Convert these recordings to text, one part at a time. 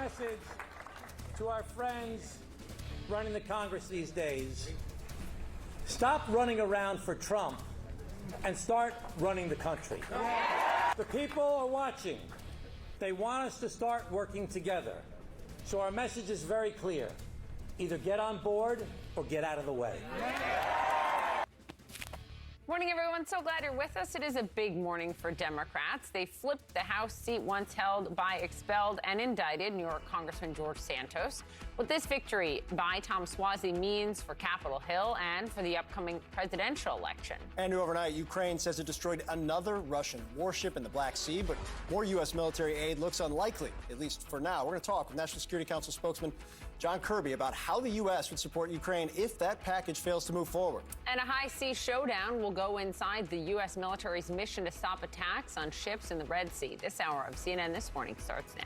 message to our friends running the Congress these days. Stop running around for Trump and start running the country. The people are watching. They want us to start working together. So our message is very clear. Either get on board or get out of the way. Morning, everyone. So glad you're with us. It is a big morning for Democrats. They flipped the House seat once held by expelled and indicted New York Congressman George Santos. What this victory by Tom Suozzi means for Capitol Hill and for the upcoming presidential election. And overnight, Ukraine says it destroyed another Russian warship in the Black Sea, but more U.S. military aid looks unlikely, at least for now. We're going to talk with National Security Council spokesman John Kirby about how the U.S. would support Ukraine if that package fails to move forward. And a high-sea showdown will go inside the U.S. military's mission to stop attacks on ships in the Red Sea. This hour of CNN This Morning starts now.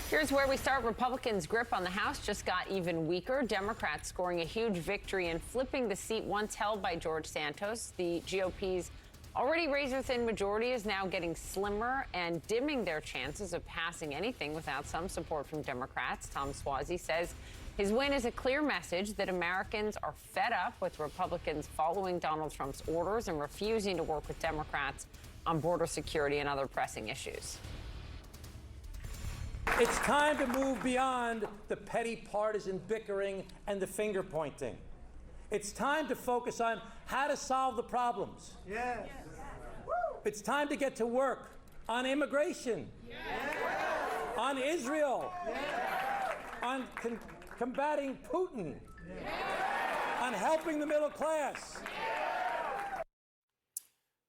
Here's where we start. Republicans' grip on the House just got even weaker. Democrats scoring a huge victory and flipping the seat once held by George Santos. The GOP's already razor-thin majority is now getting slimmer and dimming their chances of passing anything without some support from Democrats. Tom Suozzi says his win is a clear message that Americans are fed up with Republicans following Donald Trump's orders and refusing to work with Democrats on border security and other pressing issues. It's time to move beyond the petty partisan bickering and the finger pointing. It's time to focus on how to solve the problems. Yes. It's time to get to work on immigration, on Israel, on combating Putin, on helping the middle class.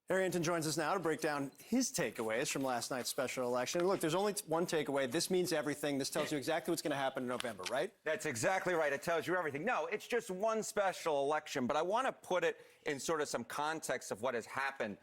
Harrington joins us now to break down his takeaways from last night's special election. Look, there's only one takeaway. This means everything. This tells you exactly what's going to happen in November, right? That's exactly right. It tells you everything. No, it's just one special election, but I want to put it in sort of some context of what has happened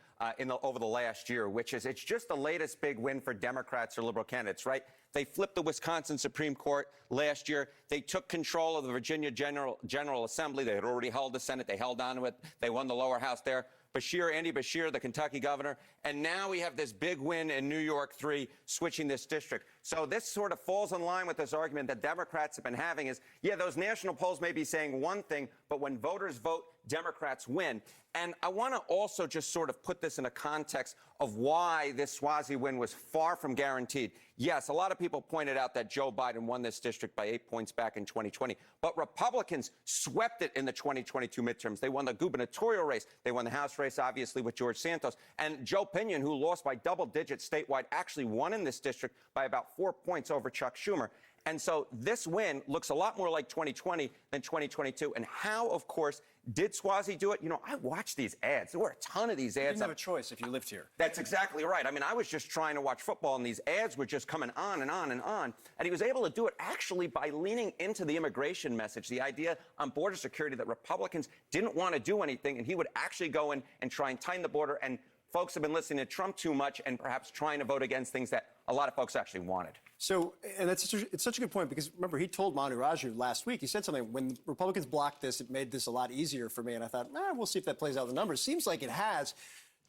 over the last year, which is it's just the latest big win for Democrats or liberal candidates, right? They flipped the Wisconsin Supreme Court last year. They took control of the Virginia General Assembly. They had already held the Senate. They held on to it. They won the lower house there. Andy Beshear, the Kentucky governor, and now we have this big win in New York 3, switching this district. So this sort of falls in line with this argument that Democrats have been having is, yeah, those national polls may be saying one thing, but when voters vote, Democrats win. And I want to also just sort of put this in a context of why this Suozzi win was far from guaranteed. Yes, a lot of people pointed out that Joe Biden won this district by 8 points back in 2020, but Republicans swept it in the 2022 midterms. They won the gubernatorial race. They won the House race, obviously, with George Santos. And Joe Pinion, who lost by double digits statewide, actually won in this district by about 4 points over Chuck Schumer. And so this win looks a lot more like 2020 than 2022. And how, of course, did Suozzi do it? You know, I watched these ads. There were a ton of these ads. You didn't have a choice if you lived here. That's exactly right. I mean, I was just trying to watch football, and these ads were just coming on and on and on. And he was able to do it actually by leaning into the immigration message, the idea on border security that Republicans didn't want to do anything, and he would actually go in and try and tighten the border. And folks have been listening to Trump too much and perhaps trying to vote against things that a lot of folks actually wanted. So, and it's such a good point, because remember, he told Manu Raju last week, he said something, when Republicans blocked this, it made this a lot easier for me. And I thought, we'll see if that plays out in the numbers. Seems like it has.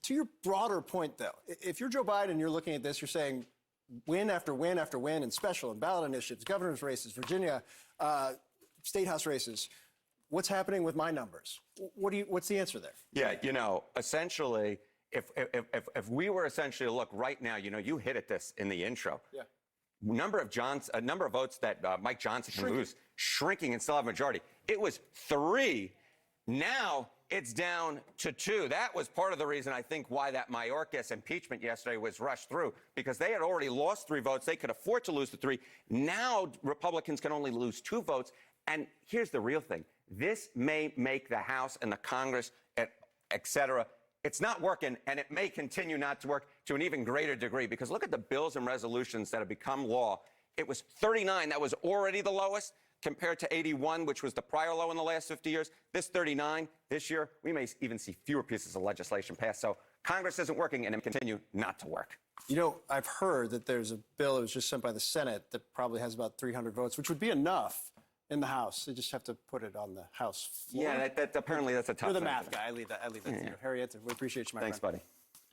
To your broader point, though, if you're Joe Biden and you're looking at this, you're saying win after win after win in special and ballot initiatives, governor's races, Virginia, state house races. What's happening with my numbers? What's the answer there? Yeah, you know, essentially, if we were essentially to look right now, you know, you hit at this in the intro. Yeah. Number of votes that Mike Johnson can lose, shrinking and still have a majority. It was 3. Now it's down to 2. That was part of the reason, I think, why that Mayorkas impeachment yesterday was rushed through, because they had already lost 3 votes. They could afford to lose the 3. Now Republicans can only lose 2 votes. And here's the real thing. This may make the House and the Congress, et cetera, it's not working, and it may continue not to work to an even greater degree, because look at the bills and resolutions that have become law. It was 39. That was already the lowest compared to 81, which was the prior low in the last 50 years. This 39 this year, we may even see fewer pieces of legislation passed. So Congress isn't working, and it will continue not to work. You know, I've heard that there's a bill that was just sent by the Senate that probably has about 300 votes, which would be enough in the House. They just have to put it on the House floor. Yeah, apparently that's a tough You're the thing. math guy. I leave that to you. Harriet, we appreciate you, my Thanks, friend. buddy.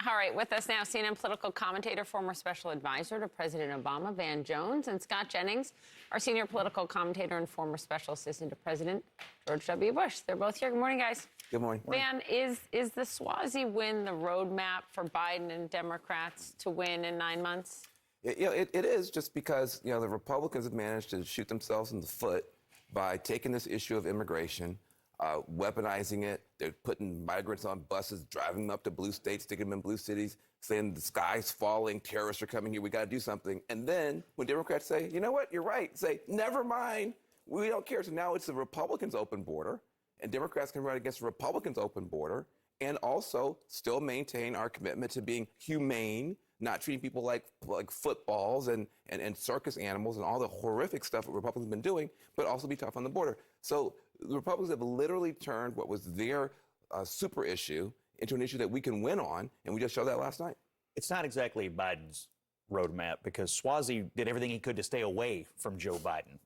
All right, with us now, CNN political commentator, former special advisor to President Obama, Van Jones, and Scott Jennings, our senior political commentator and former special assistant to President George W. Bush. They're both here. Good morning, guys. Good morning. Van, is the Swazi win the roadmap for Biden and Democrats to win in 9 months? It is, just because the Republicans have managed to shoot themselves in the foot by taking this issue of immigration, weaponizing it. They're putting migrants on buses, driving them up to blue states, sticking them in blue cities, saying the sky's falling, terrorists are coming here, we got to do something. And then when Democrats say, you know what, you're right, say, never mind, we don't care. So now it's the Republicans' open border, and Democrats can run against the Republicans' open border and also still maintain our commitment to being humane, not treating people like footballs and circus animals and all the horrific stuff that Republicans have been doing, but also be tough on the border. So the Republicans have literally turned what was their super issue into an issue that we can win on, and we just showed that last night. It's not exactly Biden's roadmap, because Swazi did everything he could to stay away from Joe Biden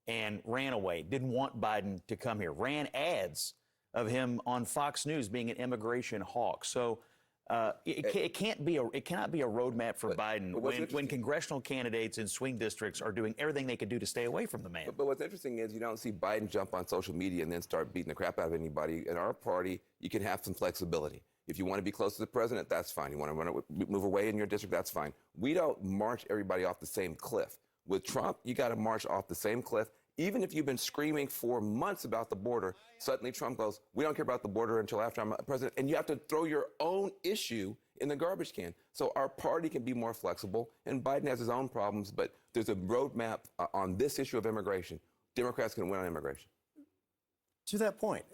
and ran away, didn't want Biden to come here, ran ads of him on Fox News being an immigration hawk. So it cannot be a roadmap for Biden when congressional candidates in swing districts are doing everything they could do to stay away from the man. But what's interesting is you don't see Biden jump on social media and then start beating the crap out of anybody. In our party, you can have some flexibility. If you want to be close to the president, that's fine. You want to move away in your district, that's fine. We don't march everybody off the same cliff. With Trump, you got to march off the same cliff. Even if you've been screaming for months about the border, suddenly Trump goes, we don't care about the border until after I'm president. And you have to throw your own issue in the garbage can. So our party can be more flexible, and Biden has his own problems, but there's a roadmap on this issue of immigration. Democrats can win on immigration. To that point,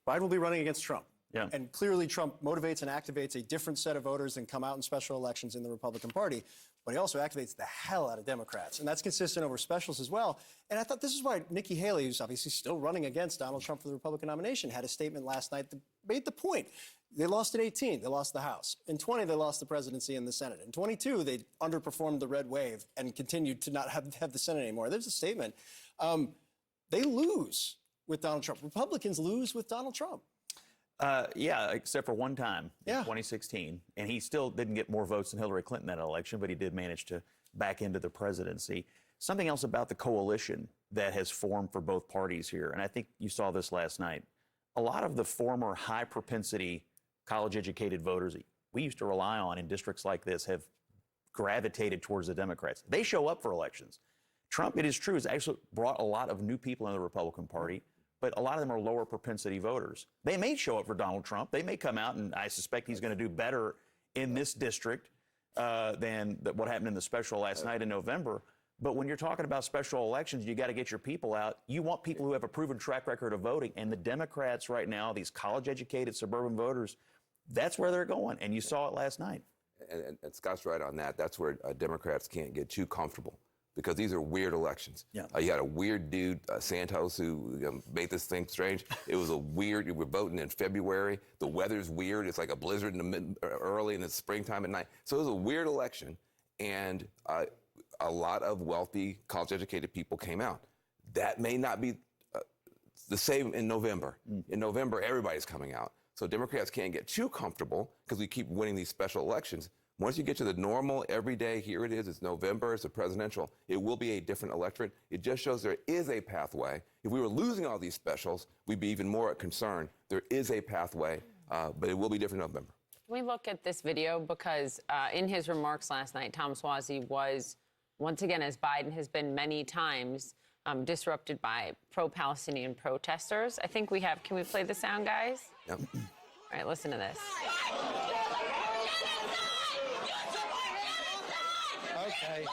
Biden will be running against Trump. Yeah. And clearly Trump motivates and activates a different set of voters than come out in special elections in the Republican Party. But he also activates the hell out of Democrats. And that's consistent over specials as well. And I thought this is why Nikki Haley, who's obviously still running against Donald Trump for the Republican nomination, had a statement last night that made the point. They lost at 18. They lost the House. In 20, they lost the presidency and the Senate. In 22, they underperformed the red wave and continued to not have the Senate anymore. There's a statement. They lose with Donald Trump. Republicans lose with Donald Trump. Yeah, except for one time in Yeah. 2016. And he still didn't get more votes than Hillary Clinton in that election, but he did manage to back into the presidency. Something else about the coalition that has formed for both parties here, and I think you saw this last night. A lot of the former high-propensity college-educated voters we used to rely on in districts like this have gravitated towards the Democrats. They show up for elections. Trump, it is true, has actually brought a lot of new people into the Republican Party, but a lot of them are lower propensity voters. They may show up for Donald Trump. They may come out, and I suspect he's going to do better in this district than what happened in the special last night in November. But when you're talking about special elections, you got to get your people out. You want people who have a proven track record of voting. And the Democrats right now, these college-educated suburban voters, that's where they're going. And you saw it last night. And Scott's right on that. That's where Democrats can't get too comfortable, because these are weird elections. Yeah. You got a weird dude, Santos, who made this thing strange. It was a weird, we're voting in February. The weather's weird. It's like a blizzard in the early in the springtime at night. So it was a weird election. And a lot of wealthy, college-educated people came out. That may not be the same in November. In November, everybody's coming out. So Democrats can't get too comfortable because we keep winning these special elections. Once you get to the normal, everyday, here it is, it's November, it's a presidential, it will be a different electorate. It just shows there is a pathway. If we were losing all these specials, we'd be even more concerned. There is a pathway, but it will be different in November. Can we look at this video? Because in his remarks last night, Tom Suozzi was, once again, as Biden has been many times, disrupted by pro-Palestinian protesters. I think we have, can we play the sound, guys? Yep. All right, listen to this. Okay.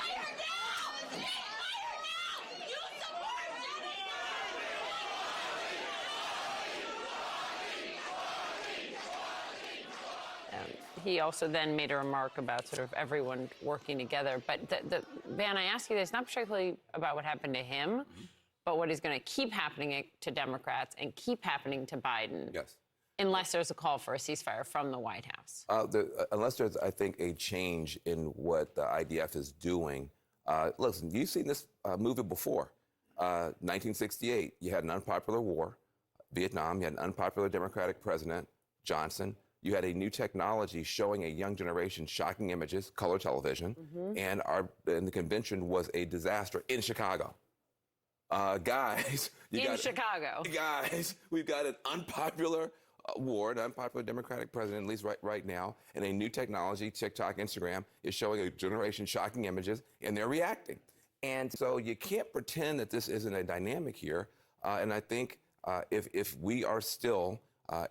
He also then made a remark about sort of everyone working together. But, Van, I ask you this, not particularly about what happened to him, but what is going to keep happening to Democrats and keep happening to Biden. Yes. Unless there's a call for a ceasefire from the White House. Unless there's, I think, a change in what the IDF is doing. Listen, you've seen this movie before. 1968, you had an unpopular war, Vietnam. You had an unpopular Democratic president, Johnson. You had a new technology showing a young generation shocking images, color television, and the convention was a disaster in Chicago. Guys, Chicago. Guys, we've got an unpopular war, an unpopular Democratic president, at least right now, and a new technology, TikTok, Instagram, is showing a generation shocking images, and they're reacting. And so you can't pretend that this isn't a dynamic here. And I think if we are still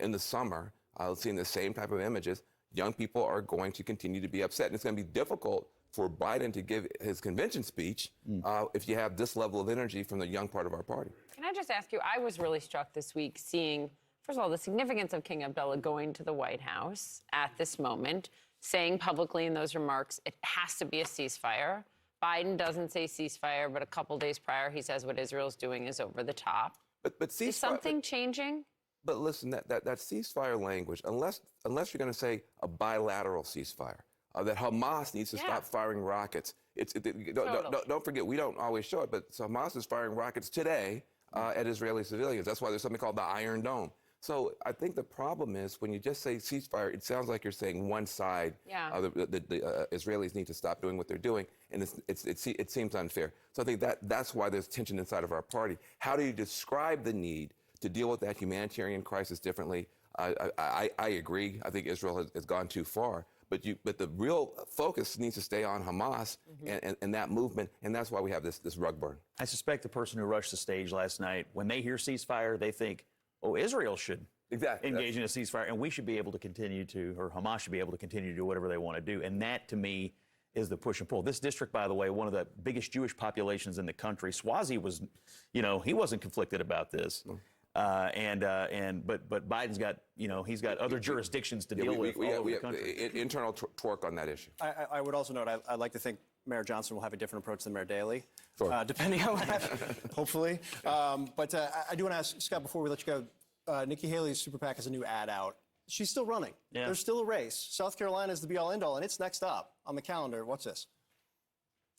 in the summer seeing the same type of images, young people are going to continue to be upset. And it's going to be difficult for Biden to give his convention speech if you have this level of energy from the young part of our party. Can I just ask you, I was really struck this week seeing, first of all, the significance of King Abdullah going to the White House at this moment, saying publicly in those remarks, it has to be a ceasefire. Biden doesn't say ceasefire, but a couple days prior, he says what Israel's doing is over the top. But ceasefire, is something changing? But listen, that ceasefire language, unless you're going to say a bilateral ceasefire, that Hamas needs to stop firing rockets. Don't forget, we don't always show it, but Hamas is firing rockets today at Israeli civilians. That's why there's something called the Iron Dome. So I think the problem is when you just say ceasefire, it sounds like you're saying one side, the Israelis need to stop doing what they're doing, and it seems unfair. So I think that's why there's tension inside of our party. How do you describe the need to deal with that humanitarian crisis differently? I agree. I think Israel has gone too far. But the real focus needs to stay on Hamas and that movement, and that's why we have this rug burn. I suspect the person who rushed the stage last night, when they hear ceasefire, they think, oh, Israel should engage in a ceasefire, and we should be able to continue to, or Hamas should be able to continue to do whatever they want to do. And that, to me, is the push and pull. This district, by the way, one of the biggest Jewish populations in the country. Swazi was, he wasn't conflicted about this. But Biden's got, he's got other jurisdictions to deal with all over the country. Internal torque on that issue. I would also note, I'd like to think Mayor Johnson will have a different approach than Mayor Daley, depending on what happens, hopefully. But I do want to ask, Scott, before we let you go, Nikki Haley's super PAC has a new ad out. She's still running. Yeah. There's still a race. South Carolina is the be-all, end-all, and it's next up on the calendar. What's this?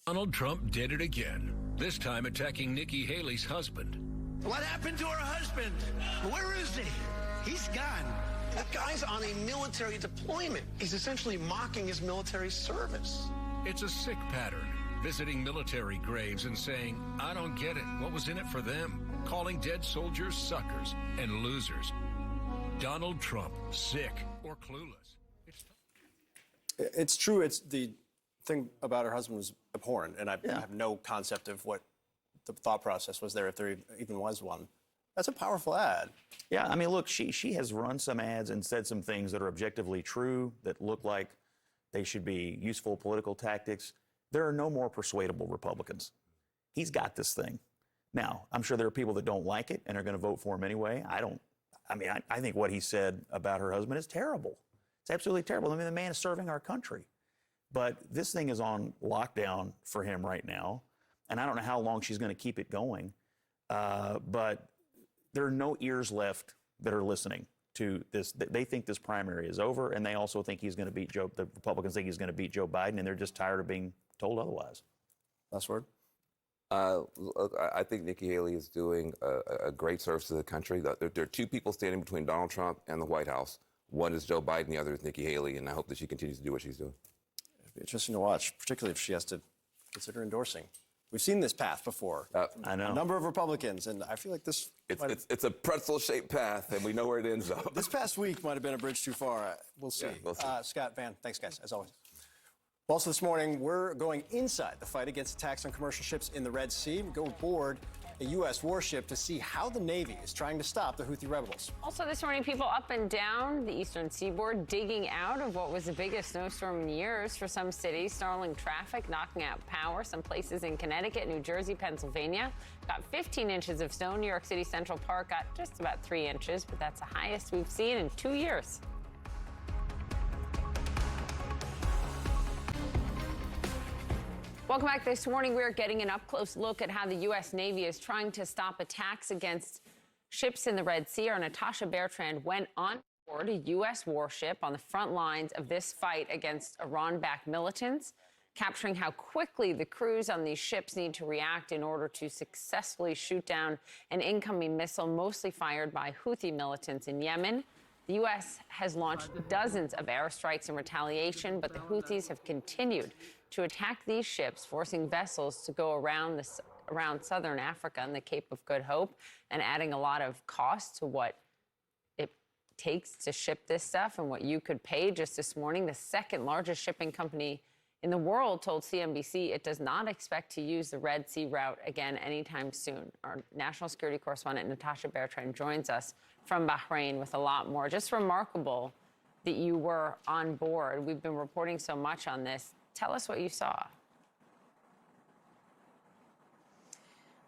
Donald Trump did it again, this time attacking Nikki Haley's husband. What happened to her husband? Where is he? He's gone. The guy's on a military deployment. He's essentially mocking his military service. It's a sick pattern, visiting military graves and saying, I don't get it. What was in it for them? Calling dead soldiers suckers and losers. Donald Trump, sick or clueless. It's true. It's the thing about her husband was abhorrent, and I have no concept of what the thought process was there, if there even was one. That's a powerful ad. Yeah, I mean, look, she has run some ads and said some things that are objectively true, that look like they should be useful political tactics. There are no more persuadable Republicans. He's got this thing. Now, I'm sure there are people that don't like it and are going to vote for him anyway. I think what he said about her husband is terrible. It's absolutely terrible. I mean, the man is serving our country. But this thing is on lockdown for him right now. And I don't know how long she's going to keep it going. But there are no ears left that are listening to this. They think this primary is over, and they also think he's going to beat Joe. The Republicans think he's going to beat Joe Biden, and they're just tired of being told otherwise. Last word. Look, I think Nikki Haley is doing a great service to the country. There are two people standing between Donald Trump and the White House. One is Joe Biden, the other is Nikki Haley, and I hope that she continues to do what she's doing. It'll be interesting to watch, particularly if she has to consider endorsing. We've seen this path before. I know. A number of Republicans, and I feel like this... It's a pretzel-shaped path, and we know where it ends up. This past week might have been a bridge too far. We'll see. Yeah, we'll see. Scott, Van, thanks, guys, as always. Also this morning, we're going inside the fight against attacks on commercial ships in the Red Sea. We go aboard a U.S. warship to see how the Navy is trying to stop the Houthi rebels. Also this morning, people up and down the eastern seaboard digging out of what was the biggest snowstorm in years for some cities, snarling traffic, knocking out power. Some places in Connecticut, New Jersey, Pennsylvania got 15 inches of snow. New York City Central Park got just about 3 inches, but that's the highest we've seen in 2 years. Welcome back. This morning, we're getting an up-close look at how the U.S. Navy is trying to stop attacks against ships in the Red Sea. Our Natasha Bertrand went on board a U.S. warship on the front lines of this fight against Iran-backed militants. capturing how quickly the crews on these ships need to react in order to successfully shoot down an incoming missile, mostly fired by Houthi militants in Yemen. The U.S. has launched dozens of airstrikes in retaliation, but the Houthis have continued to attack these ships, forcing vessels to go around southern Africa and the Cape of Good Hope, and adding a lot of cost to what it takes to ship this stuff and what you could pay. Just this morning, the second largest shipping company in the world told CNBC it does not expect to use the Red Sea route again anytime soon. Our national security correspondent, Natasha Bertrand, joins us from Bahrain with a lot more. Just remarkable that you were on board. We've been reporting so much on this. Tell us what you saw.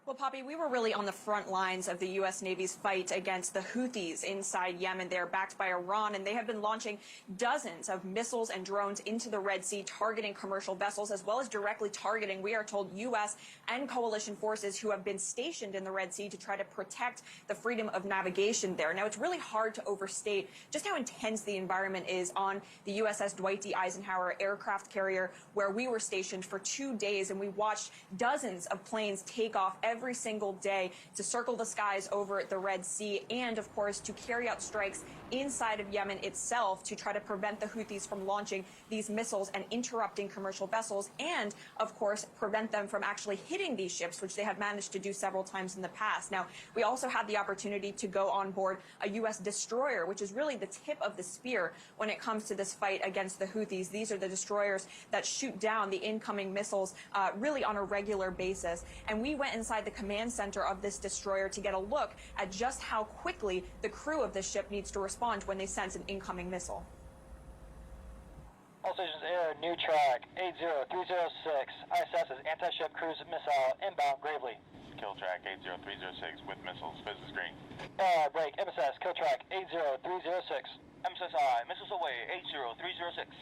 Well, Poppy, we were really on the front lines of the U.S. Navy's fight against the Houthis inside Yemen. They're backed by Iran, and they have been launching dozens of missiles and drones into the Red Sea, targeting commercial vessels, as well as directly targeting, we are told, U.S. and coalition forces who have been stationed in the Red Sea to try to protect the freedom of navigation there. Now, it's really hard to overstate just how intense the environment is on the USS Dwight D. Eisenhower aircraft carrier, where we were stationed for 2 days, and we watched dozens of planes take off every single day to circle the skies over the Red Sea and, of course, to carry out strikes inside of Yemen itself to try to prevent the Houthis from launching these missiles and interrupting commercial vessels and, of course, prevent them from actually hitting these ships, which they have managed to do several times in the past. Now, we also had the opportunity to go on board a U.S. destroyer, which is really the tip of the spear when it comes to this fight against the Houthis. These are the destroyers that shoot down the incoming missiles really on a regular basis. And we went inside the command center of this destroyer to get a look at just how quickly the crew of this ship needs to respond when they sense an incoming missile. All stations air, new track 80306. ISS is anti-ship cruise missile inbound Gravely. Kill track 80306 with missiles, business green. Break, MSS, kill track 80306. MSSI, missiles away 80306.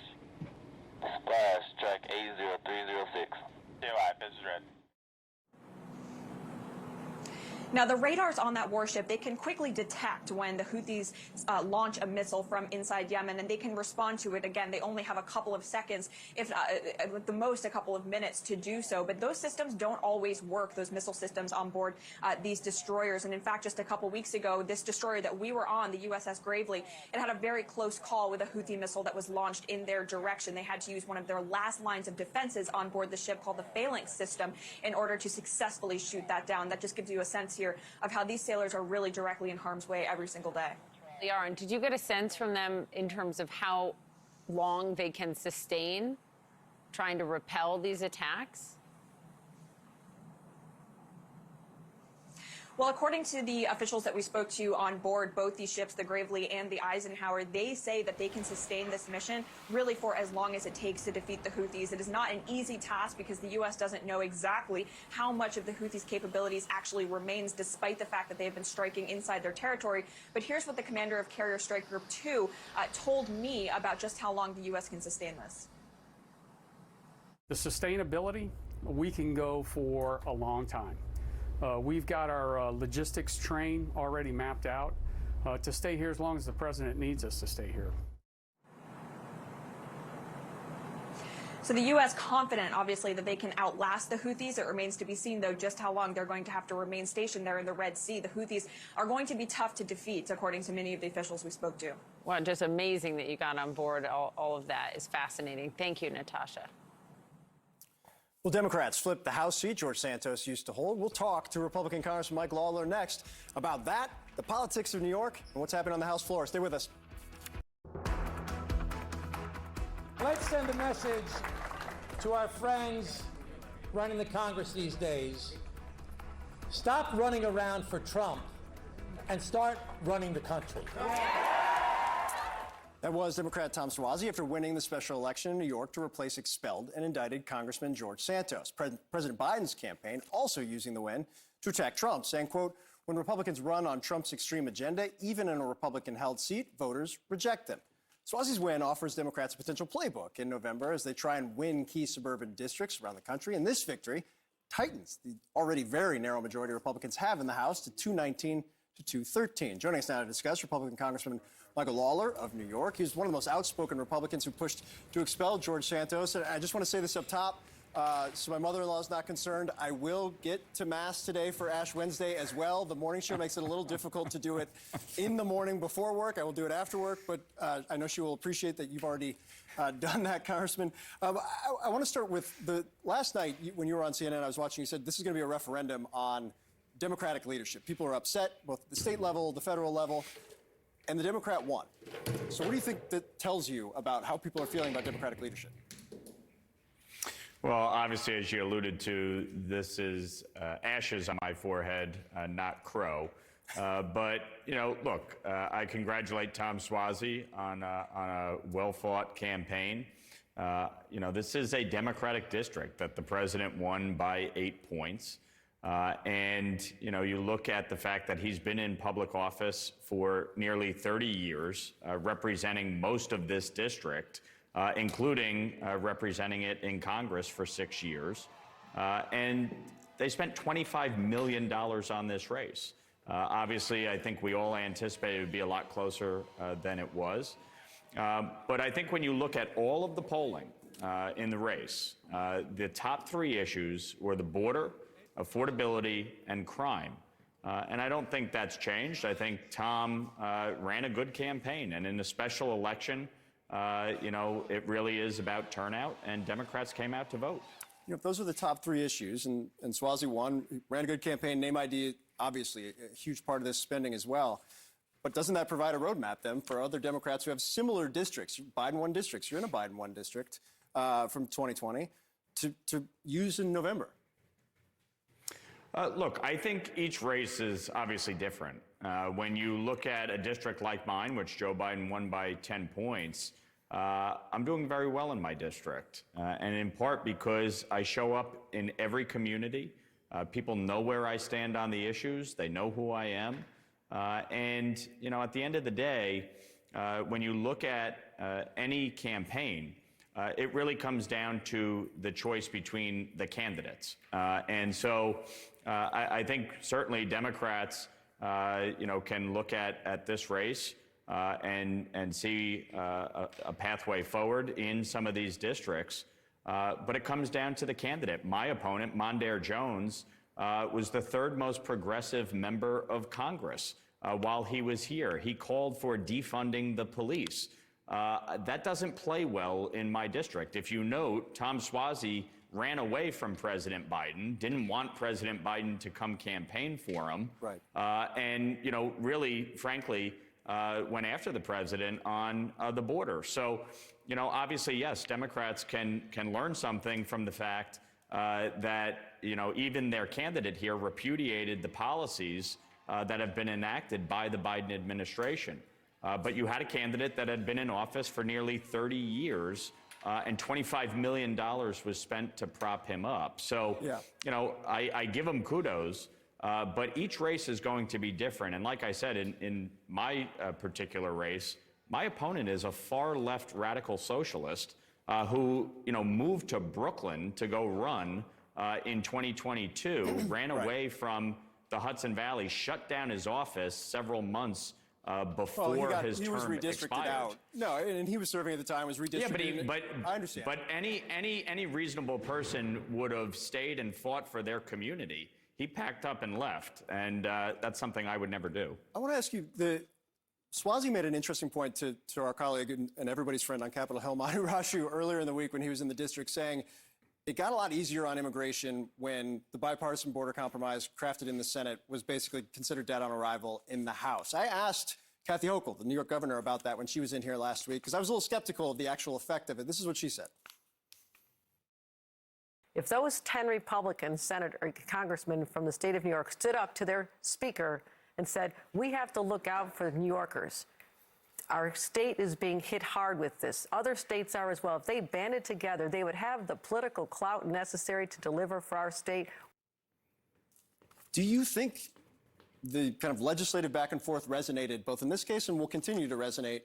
Splash track 80306. COI, business red. Now, the radars on that warship, they can quickly detect when the Houthis launch a missile from inside Yemen, and they can respond to it. Again, they only have a couple of seconds, if at the most a couple of minutes to do so. But those systems don't always work, those missile systems on board these destroyers. And in fact, just a couple weeks ago, this destroyer that we were on, the USS Gravely, it had a very close call with a Houthi missile that was launched in their direction. They had to use one of their last lines of defenses on board the ship called the Phalanx system in order to successfully shoot that down. That just gives you a sense here of how these sailors are really directly in harm's way every single day. They are. And did you get a sense from them in terms of how long they can sustain trying to repel these attacks? Well, according to the officials that we spoke to on board both these ships, the Gravely and the Eisenhower, they say that they can sustain this mission really for as long as it takes to defeat the Houthis. It is not an easy task because the U.S. doesn't know exactly how much of the Houthis' capabilities actually remains, despite the fact that they've been striking inside their territory. But here's what the commander of Carrier Strike Group 2 told me about just how long the U.S. can sustain this. The sustainability, we can go for a long time. We've got our logistics train already mapped out to stay here as long as the president needs us to stay here. So the U.S. confident, obviously, that they can outlast the Houthis. It remains to be seen, though, just how long they're going to have to remain stationed there in the Red Sea. The Houthis are going to be tough to defeat, according to many of the officials we spoke to. Well, just amazing that you got on board. All of that is fascinating. Thank you, Natasha. Well, Democrats flipped the House seat George Santos used to hold. We'll talk to Republican Congressman Mike Lawler next about that, the politics of New York, and what's happening on the House floor. Stay with us. Let's send a message to our friends running the Congress these days. Stop running around for Trump and start running the country. That was Democrat Tom Suozzi after winning the special election in New York to replace expelled and indicted Congressman George Santos. President Biden's campaign also using the win to attack Trump, saying, quote, when Republicans run on Trump's extreme agenda, even in a Republican-held seat, voters reject them. Suozzi's win offers Democrats a potential playbook in November as they try and win key suburban districts around the country. And this victory tightens the already very narrow majority Republicans have in the House to 219 to 213. Joining us now to discuss, Republican Congressman Michael Lawler of New York. He was one of the most outspoken Republicans who pushed to expel George Santos. And I just want to say this up top. So my mother-in-law is not concerned. I will get to Mass today for Ash Wednesday as well. The morning show makes it a little difficult to do it in the morning before work. I will do it after work, but I know she will appreciate that you've already done that, Congressman. I want to start with last night when you were on CNN, I was watching, you said this is going to be a referendum on Democratic leadership. People are upset, both at the state level, the federal level, and the Democrat won. So what do you think that tells you about how people are feeling about Democratic leadership? Well, obviously, as you alluded to, this is ashes on my forehead, not crow. But, you know, look, I congratulate Tom Suozzi on a well-fought campaign. You know, this is a Democratic district that the president won by 8 points. And, you know, you look at the fact that he's been in public office for nearly 30 years, representing most of this district, including representing it in Congress for 6 years. And they spent $25 million on this race. Obviously, I think we all anticipated it would be a lot closer than it was. But I think when you look at all of the polling in the race, the top 3 issues were the border, affordability, and crime. And I don't think that's changed. I think Tom ran a good campaign. And in a special election, you know, it really is about turnout, and Democrats came out to vote. You know, if those are the top 3 issues, and Suozzi won, ran a good campaign, name ID, obviously a huge part of this spending as well. But doesn't that provide a roadmap then for other Democrats who have similar districts? Biden won districts. You're in a Biden won district from 2020 to use in November. Look, I think each race is obviously different. When you look at a district like mine, which Joe Biden won by 10 points, I'm doing very well in my district. And in part because I show up in every community. People know where I stand on the issues. They know who I am. And, you know, at the end of the day, when you look at any campaign, it really comes down to the choice between the candidates. And so I think certainly Democrats, you know, can look at this race and see a pathway forward in some of these districts. But it comes down to the candidate. My opponent, Mondaire Jones, was the 3rd most progressive member of Congress while he was here. He called for defunding the police. That doesn't play well in my district. If you note, Tom Suozzi ran away from President Biden, didn't want President Biden to come campaign for him. Right. And, you know, really, frankly, went after the president on the border. So, you know, obviously, yes, Democrats can learn something from the fact that, you know, even their candidate here repudiated the policies that have been enacted by the Biden administration. But you had a candidate that had been in office for nearly 30 years, and $25 million was spent to prop him up. So, you know, I give him kudos, but each race is going to be different. And like I said, in my particular race, my opponent is a far left radical socialist who, you know, moved to Brooklyn to go run in 2022, ran away from the Hudson Valley, shut down his office several months before his term was redistricted expired. out. No, and he was serving at the time, was redistricted. Yeah, but I understand. But any reasonable person would have stayed and fought for their community. He packed up and left, and that's something I would never do. I want to ask you, Suozzi made an interesting point to our colleague and everybody's friend on Capitol Hill, Manu Rashu, earlier in the week when he was in the district, saying it got a lot easier on immigration when the bipartisan border compromise crafted in the Senate was basically considered dead on arrival in the House. I asked Kathy Hochul, the New York governor, about that when she was in here last week, because I was a little skeptical of the actual effect of it. This is what she said. If those 10 Republican congressmen from the state of New York stood up to their speaker and said, we have to look out for New Yorkers. Our state is being hit hard with this. Other states are as well. If they banded together, they would have the political clout necessary to deliver for our state. Do you think the kind of legislative back and forth resonated both in this case and will continue to resonate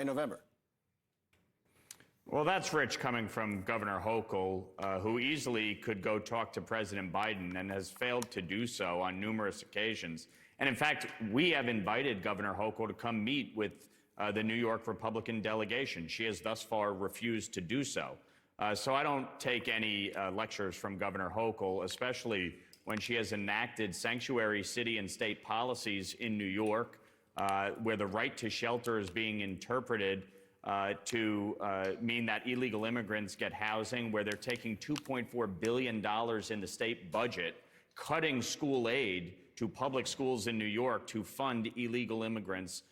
in November? Well, that's rich coming from Governor Hochul, who easily could go talk to President Biden and has failed to do so on numerous occasions. And in fact, we have invited Governor Hochul to come meet with the New York Republican delegation. She has thus far refused to do so. So I don't take any lectures from Governor Hochul, especially when she has enacted sanctuary city and state policies in New York, where the right to shelter is being interpreted to mean that illegal immigrants get housing, where they're taking $2.4 billion in the state budget, cutting school aid to public schools in New York to fund illegal immigrants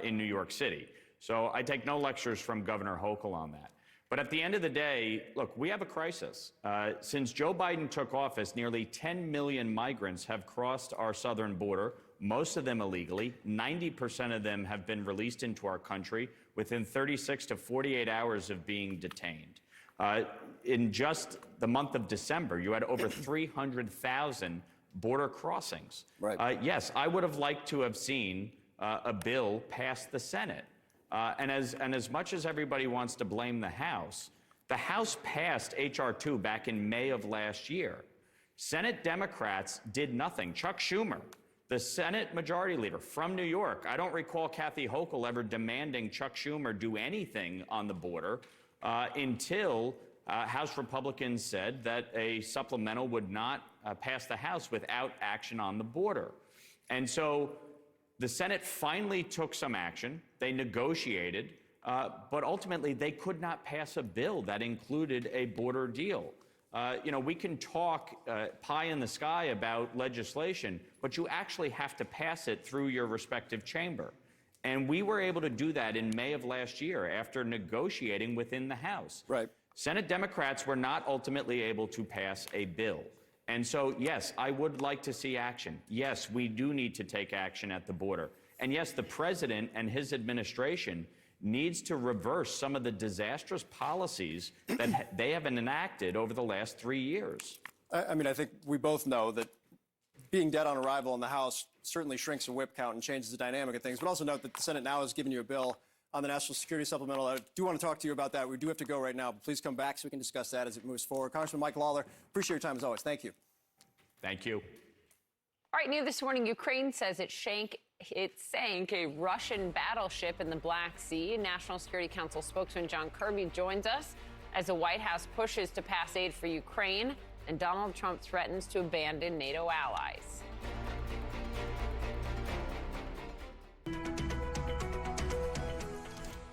in New York City. So I take no lectures from Governor Hochul on that. But at the end of the day, look, we have a crisis. Since Joe Biden took office, nearly 10 million migrants have crossed our southern border, most of them illegally. 90% of them have been released into our country within 36 to 48 hours of being detained. In just the month of December, you had over 300,000 border crossings. Right. Yes, I would have liked to have seen a bill pass the Senate. And as much as everybody wants to blame the House passed H.R. 2 back in May of last year. Senate Democrats did nothing. Chuck Schumer, the Senate Majority Leader from New York, I don't recall Kathy Hochul ever demanding Chuck Schumer do anything on the border until House Republicans said that a supplemental would not pass the House without action on the border. And so the Senate finally took some action. They negotiated, but ultimately they could not pass a bill that included a border deal. We can talk pie in the sky about legislation, but you actually have to pass it through your respective chamber. And we were able to do that in May of last year after negotiating within the House. Right. Senate Democrats were not ultimately able to pass a bill. And so, yes, I would like to see action. Yes, we do need to take action at the border. And yes, the president and his administration needs to reverse some of the disastrous policies that they have enacted over the last 3 years. I mean, I think we both know that being dead on arrival in the House certainly shrinks the whip count and changes the dynamic of things. But also note that the Senate now has given you a bill on the National Security Supplemental. I do want to talk to you about that. We do have to go right now, but please come back so we can discuss that as it moves forward. Congressman Mike Lawler, appreciate your time as always. Thank you. Thank you. All right, new this morning, Ukraine says it sank a Russian battleship in the Black Sea. National Security Council spokesman John Kirby joins us as the White House pushes to pass aid for Ukraine and Donald Trump threatens to abandon NATO allies.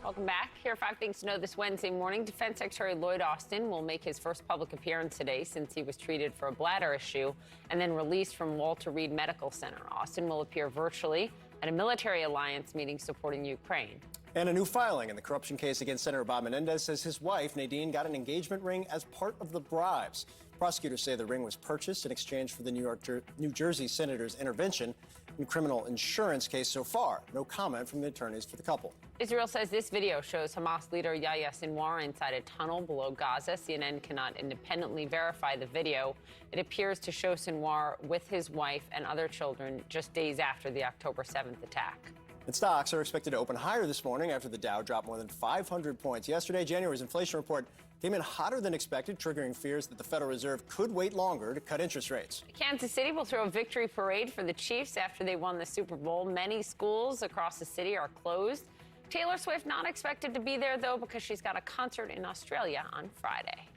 Welcome back. Here are 5 things to know this Wednesday morning. Defense Secretary Lloyd Austin will make his first public appearance today since he was treated for a bladder issue and then released from Walter Reed Medical Center. Austin will appear virtually at a military alliance meeting supporting Ukraine. And a new filing in the corruption case against Senator Bob Menendez says his wife, Nadine, got an engagement ring as part of the bribes. Prosecutors say the ring was purchased in exchange for the New Jersey senator's intervention in criminal insurance case so far. No comment from the attorneys for the couple. Israel says this video shows Hamas leader Yahya Sinwar inside a tunnel below Gaza. CNN cannot independently verify the video. It appears to show Sinwar with his wife and other children just days after the October 7th attack. And stocks are expected to open higher this morning after the Dow dropped more than 500 points yesterday. January's inflation report came in hotter than expected, triggering fears that the Federal Reserve could wait longer to cut interest rates. Kansas City will throw a victory parade for the Chiefs after they won the Super Bowl. Many schools across the city are closed. Taylor Swift not expected to be there, though, because she's got a concert in Australia on Friday.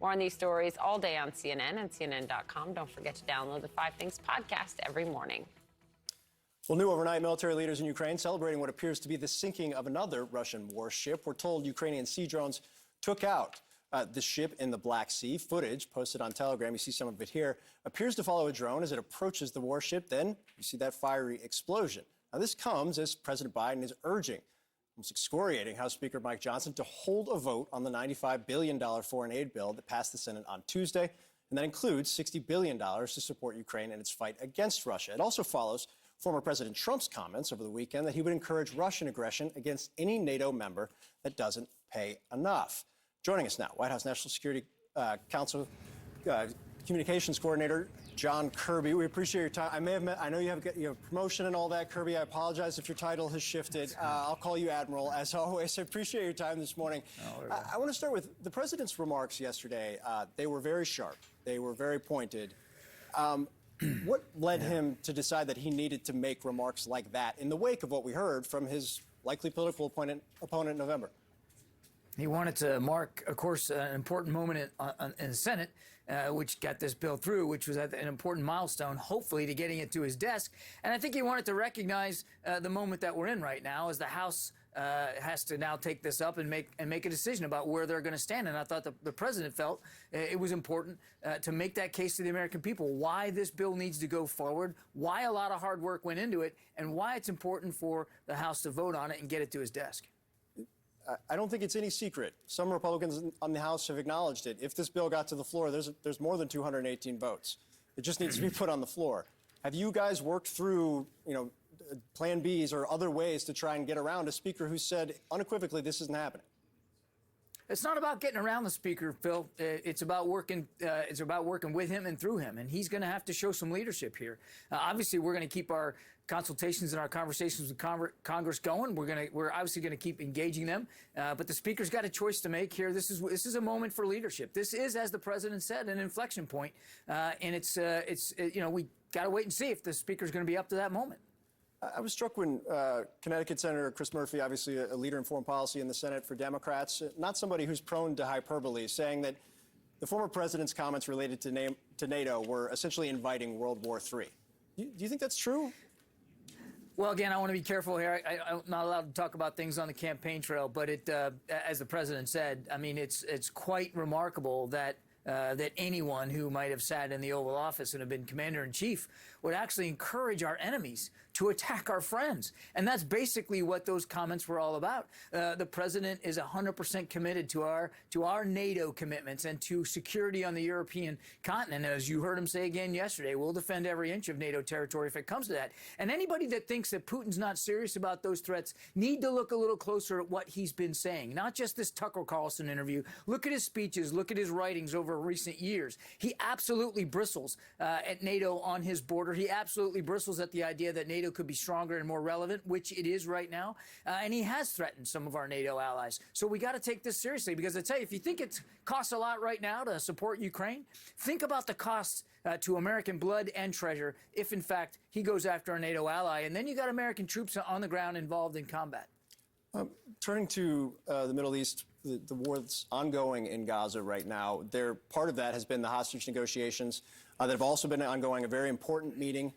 More on these stories all day on CNN and CNN.com. Don't forget to download the 5 Things podcast every morning. Well, new overnight, military leaders in Ukraine celebrating what appears to be the sinking of another Russian warship. We're told Ukrainian sea drones took out the ship in the Black Sea. Footage posted on Telegram, you see some of it here, appears to follow a drone as it approaches the warship. Then you see that fiery explosion. Now, this comes as President Biden is urging, almost excoriating House Speaker Mike Johnson to hold a vote on the $95 billion foreign aid bill that passed the Senate on Tuesday. And that includes $60 billion to support Ukraine in its fight against Russia. It also follows former President Trump's comments over the weekend that he would encourage Russian aggression against any NATO member that doesn't pay enough. Joining us now, White House National Security Council Communications Coordinator John Kirby. We appreciate your time. I know you have a promotion and all that, Kirby. I apologize if your title has shifted. I'll call you Admiral, as always. I appreciate your time this morning. I want to start with the president's remarks yesterday. They were very sharp. They were very pointed. What led him to decide that he needed to make remarks like that in the wake of what we heard from his likely political opponent in November? He wanted to mark, of course, an important moment in the Senate, which got this bill through, which was an important milestone, hopefully, to getting it to his desk. And I think he wanted to recognize the moment that we're in right now as the House has to now take this up and make a decision about where they're going to stand. And I thought the president felt it was important to make that case to the American people, why this bill needs to go forward, why a lot of hard work went into it, and why it's important for the House to vote on it and get it to his desk. I don't think it's any secret. Some Republicans on the House have acknowledged it. If this bill got to the floor, there's more than 218 votes. It just needs to be put on the floor. Have you guys worked through, Plan Bs or other ways to try and get around a speaker who said unequivocally this isn't happening? It's not about getting around the speaker, Phil. It's about working. It's about working with him and through him, and he's going to have to show some leadership here. Obviously, we're going to keep our consultations and our conversations with Congress going. We're obviously going to keep engaging them, but the speaker's got a choice to make here. This is a moment for leadership. This is, as the president said, an inflection point, and it's we got to wait and see if the speaker's going to be up to that moment. I was struck when Connecticut Senator Chris Murphy, obviously a leader in foreign policy in the Senate for Democrats, not somebody who's prone to hyperbole, saying that the former president's comments related to NATO were essentially inviting World War III. Do you think that's true? Well, again, I want to be careful here. I'm not allowed to talk about things on the campaign trail, but as the president said, I mean, it's quite remarkable that anyone who might have sat in the Oval Office and have been commander-in-chief would actually encourage our enemies to attack our friends. And that's basically what those comments were all about. The president is 100% committed to our NATO commitments and to security on the European continent. As you heard him say again yesterday, we'll defend every inch of NATO territory if it comes to that. And anybody that thinks that Putin's not serious about those threats need to look a little closer at what he's been saying. Not just this Tucker Carlson interview. Look at his speeches. Look at his writings over recent years. He absolutely bristles at NATO on his border. He absolutely bristles at the idea that NATO could be stronger and more relevant, which it is right now. And he has threatened some of our NATO allies. So we got to take this seriously, because I tell you, if you think it costs a lot right now to support Ukraine, think about the costs to American blood and treasure if, in fact, he goes after a NATO ally. And then you got American troops on the ground involved in combat. Turning to the Middle East, the war that's ongoing in Gaza right now, part of that has been the hostage negotiations that have also been ongoing, a very important meeting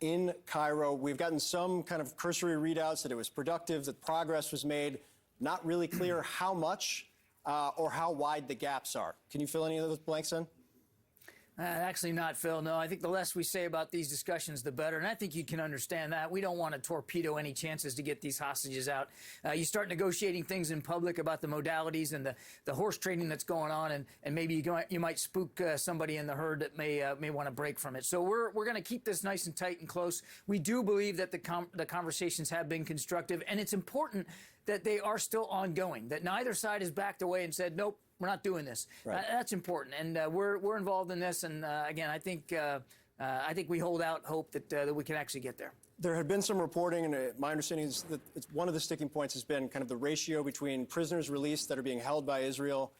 in Cairo. We've gotten some kind of cursory readouts that it was productive, that progress was made. Not really clear how much or how wide the gaps are. Can you fill any of those blanks in? Actually not, Phil. No, I think the less we say about these discussions, the better. And I think you can understand that. We don't want to torpedo any chances to get these hostages out. You start negotiating things in public about the modalities and the horse trading that's going on, and maybe you might spook somebody in the herd that may want to break from it. So we're going to keep this nice and tight and close. We do believe that the conversations have been constructive, and it's important that they are still ongoing, that neither side has backed away and said, nope, we're not doing this. Right. That's important, and we're involved in this. And again, I think we hold out hope that we can actually get there. There had been some reporting, and my understanding is that one of the sticking points has been kind of the ratio between prisoners released that are being held by Israel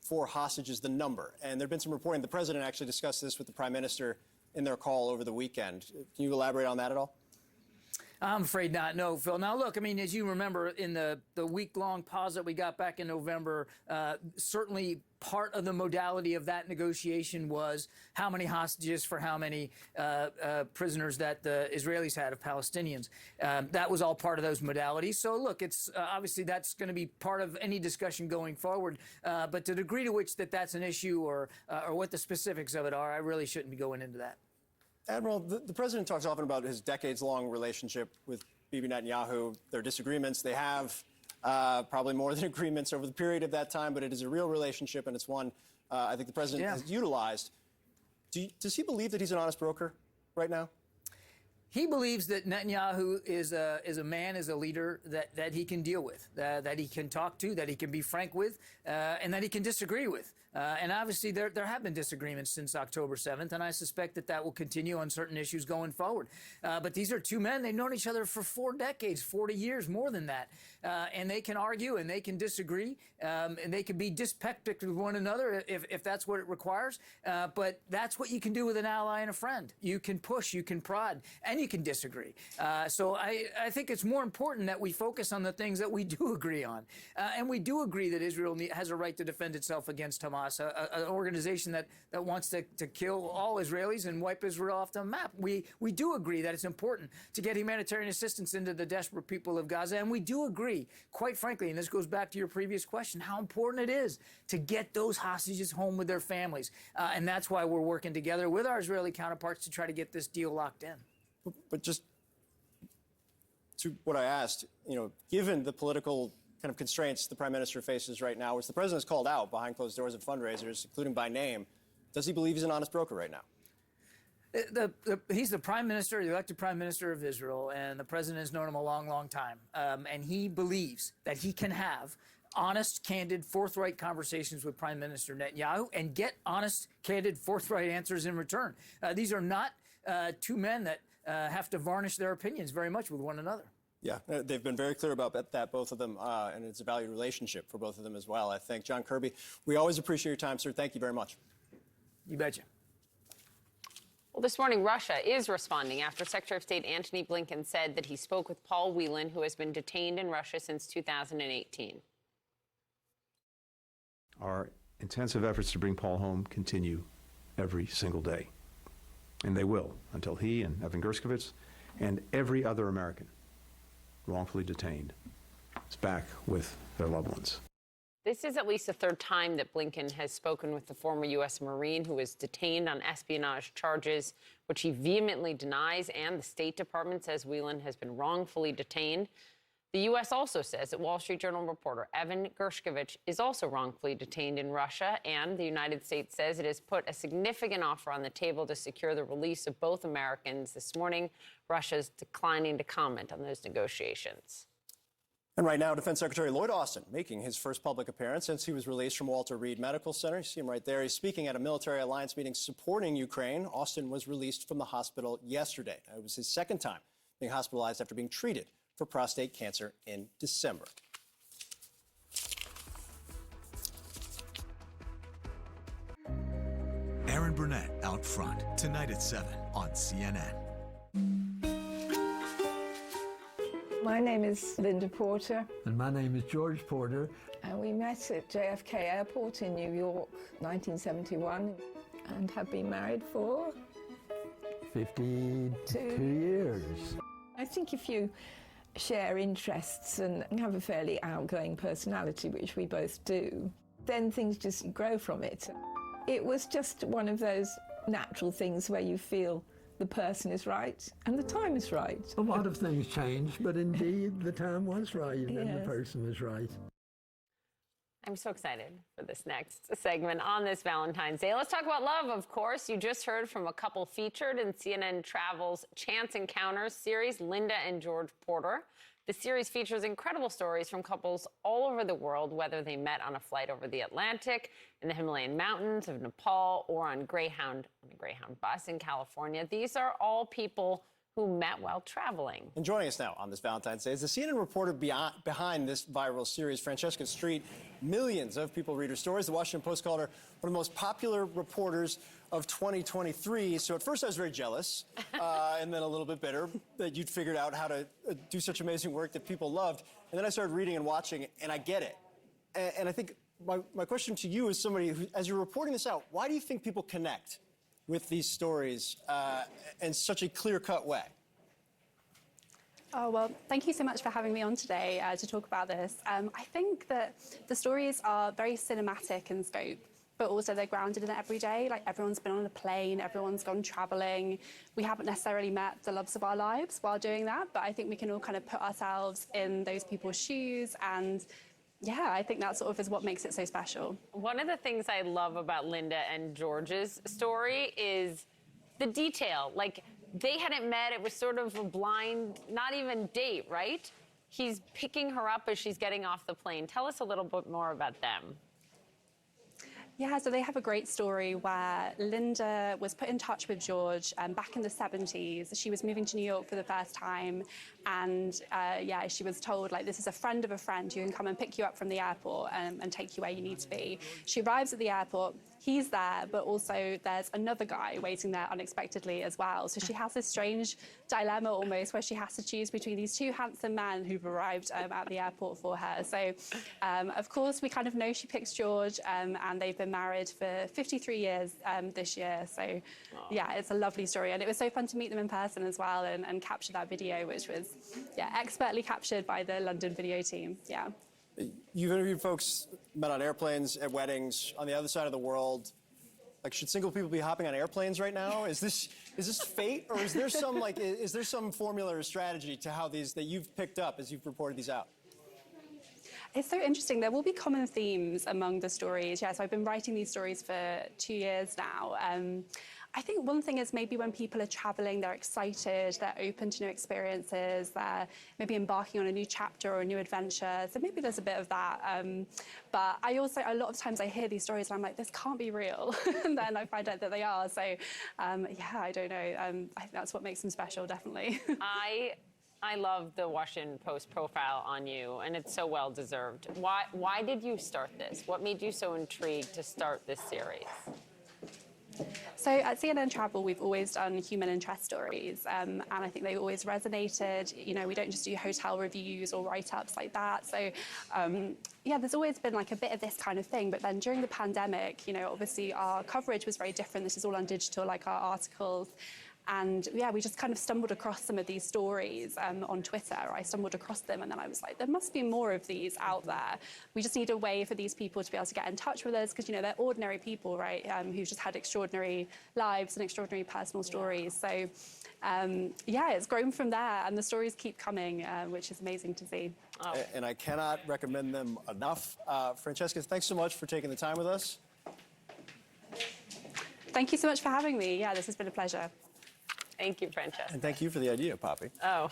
for hostages, the number. And there had been some reporting. The president actually discussed this with the prime minister in their call over the weekend. Can you elaborate on that at all? I'm afraid not. No, Phil. Now, look, I mean, as you remember, in the week-long pause that we got back in November, certainly part of the modality of that negotiation was how many hostages for how many prisoners that the Israelis had of Palestinians. That was all part of those modalities. So, look, it's obviously that's going to be part of any discussion going forward. But the degree to which that's an issue or what the specifics of it are, I really shouldn't be going into that. Admiral, the president talks often about his decades-long relationship with Bibi Netanyahu, their disagreements. They have probably more than agreements over the period of that time, but it is a real relationship, and it's one I think the president has utilized. Does he believe that he's an honest broker right now? He believes that Netanyahu is a man, is a leader that he can deal with, that he can talk to, that he can be frank with, and that he can disagree with. And obviously, there have been disagreements since October 7th, and I suspect that will continue on certain issues going forward. But these are two men. They've known each other for 4 decades, 40 years, more than that. And they can argue and they can disagree, and they can be dyspeptic with one another if that's what it requires. But that's what you can do with an ally and a friend. You can push, you can prod, and you can disagree. So I think it's more important that we focus on the things that we do agree on. And we do agree that Israel has a right to defend itself against Hamas, an organization that wants to kill all Israelis and wipe Israel off the map. We do agree that it's important to get humanitarian assistance into the desperate people of Gaza. And we do agree, quite frankly, and this goes back to your previous question, how important it is to get those hostages home with their families. And that's why we're working together with our Israeli counterparts to try to get this deal locked in. But just to what I asked, given the political kind of constraints the prime minister faces right now, which the president has called out behind closed doors of fundraisers, including by name, does he believe he's an honest broker right now? He's the prime minister, the elected prime minister of Israel, and the president has known him a long, long time. And he believes that he can have honest, candid, forthright conversations with Prime Minister Netanyahu and get honest, candid, forthright answers in return. These are not two men that have to varnish their opinions very much with one another. Yeah, they've been very clear about that, both of them, and it's a valued relationship for both of them as well, I think. John Kirby, we always appreciate your time, sir. Thank you very much. You betcha. Well, this morning, Russia is responding after Secretary of State Antony Blinken said that he spoke with Paul Whelan, who has been detained in Russia since 2018. Our intensive efforts to bring Paul home continue every single day. And they will until he and Evan Gershkovich and every other American wrongfully detained is back with their loved ones. This is at least the 3rd time that Blinken has spoken with the former U.S. Marine who was detained on espionage charges, which he vehemently denies, and the State Department says Whelan has been wrongfully detained. The U.S. also says that Wall Street Journal reporter Evan Gershkovich is also wrongfully detained in Russia, and the United States says it has put a significant offer on the table to secure the release of both Americans. This morning, Russia's declining to comment on those negotiations. And right now, Defense Secretary Lloyd Austin making his first public appearance since he was released from Walter Reed Medical Center. You see him right there. He's speaking at a military alliance meeting supporting Ukraine. Austin was released from the hospital yesterday. It was his 2nd time being hospitalized after being treated for prostate cancer in December. Aaron Burnett out front tonight at 7 on CNN. My name is Linda Porter. And my name is George Porter. And we met at JFK Airport in New York, 1971, and have been married for 52 years. I think if you share interests and have a fairly outgoing personality, which we both do, then things just grow from it. It was just one of those natural things where you feel the person is right and the time is right. A lot of things change, but indeed the time was right and the person was right. I'm so excited for this next segment on this Valentine's Day. Let's talk about love, of course. You just heard from a couple featured in CNN Travel's Chance Encounters series, Linda and George Porter. The series features incredible stories from couples all over the world, whether they met on a flight over the Atlantic, in the Himalayan mountains of Nepal, or on a Greyhound bus in California. These are all people who met while traveling. And joining us now on this Valentine's Day is the CNN reporter behind this viral series, Francesca Street. Millions of people read her stories. The Washington Post called her one of the most popular reporters of 2023. So at first I was very jealous, and then a little bit bitter that you'd figured out how to do such amazing work that people loved. And then I started reading and watching, and I get it. And I think my question to you is somebody who, as you're reporting this out, why do you think people connect with these stories in such a clear-cut way? Oh, well, thank you so much for having me on today to talk about this. I think that the stories are very cinematic in scope, but also they're grounded in the everyday. Like, everyone's been on a plane, everyone's gone traveling. We haven't necessarily met the loves of our lives while doing that, but I think we can all kind of put ourselves in those people's shoes, and yeah, I think that sort of is what makes it so special. One of the things I love about Linda and George's story is the detail. Like, they hadn't met. It was sort of a blind, not even date, right? He's picking her up as she's getting off the plane. Tell us a little bit more about them. Yeah, so they have a great story where Linda was put in touch with George back in the 70s. She was moving to New York for the first time, and yeah, she was told, like, this is a friend of a friend who can come and pick you up from the airport and take you where you need to be. She arrives at the airport. He's there, but also there's another guy waiting there unexpectedly as well. So she has this strange dilemma almost where she has to choose between these two handsome men who've arrived at the airport for her. So, of course, we kind of know she picks George, and they've been married for 53 years this year. So, yeah, it's a lovely story. And it was so fun to meet them in person as well and capture that video, which was, yeah, expertly captured by the London video team. Yeah. You've interviewed folks, met on airplanes, at weddings, on the other side of the world. Like, should single people be hopping on airplanes right now? Is this fate, or is there some is there some formula or strategy to how these that you've picked up as you've reported these out? It's so interesting. There will be common themes among the stories. Yeah, so I've been writing these stories for 2 years now. I think one thing is maybe when people are traveling, they're excited, they're open to new experiences, they're maybe embarking on a new chapter or a new adventure. So maybe there's a bit of that. But I also, a lot of times I hear these stories and I'm like, this can't be real. And then I find out that they are. So yeah, I don't know. I think that's what makes them special, definitely. I love the Washington Post profile on you, and it's so well deserved. Why did you start this? What made you so intrigued to start this series? So at CNN Travel, we've always done human interest stories, and I think they always resonated. You know, we don't just do hotel reviews or write-ups like that. So, yeah, there's always been like a bit of this kind of thing. But then during the pandemic, you know, obviously our coverage was very different. This is all on digital, like our articles. And yeah, we just kind of stumbled across some of these stories on Twitter. I stumbled across them and then I was like, there must be more of these out there. We just need a way for these people to be able to get in touch with us because, you know, they're ordinary people, right, who've just had extraordinary lives and extraordinary personal stories. So yeah, it's grown from there and the stories keep coming, which is amazing to see. Oh. And I cannot recommend them enough. Francesca, thanks so much for taking the time with us. Thank you so much for having me. Yeah, this has been a pleasure. Thank you, Francesca. And thank you for the idea, Poppy. Oh,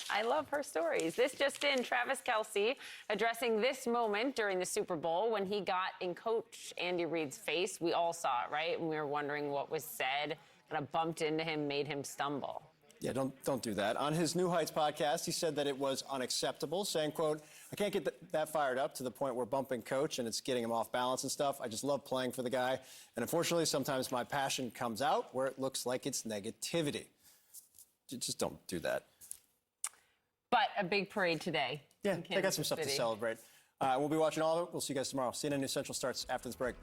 I love her stories. This just in, Travis Kelce addressing this moment during the Super Bowl when he got in Coach Andy Reid's face. We all saw it, right? And we were wondering what was said. Kind of bumped into him, made him stumble. Yeah, don't do that. On his New Heights podcast, he said that it was unacceptable, saying, quote, I can't get that fired up to the point where bumping Coach and it's getting him off balance and stuff. I just love playing for the guy. And unfortunately, sometimes my passion comes out where it looks like it's negativity. Just don't do that. But a big parade today. Yeah, they got some stuff to celebrate. We'll be watching all of it. We'll see you guys tomorrow. CNN News Central starts after this break.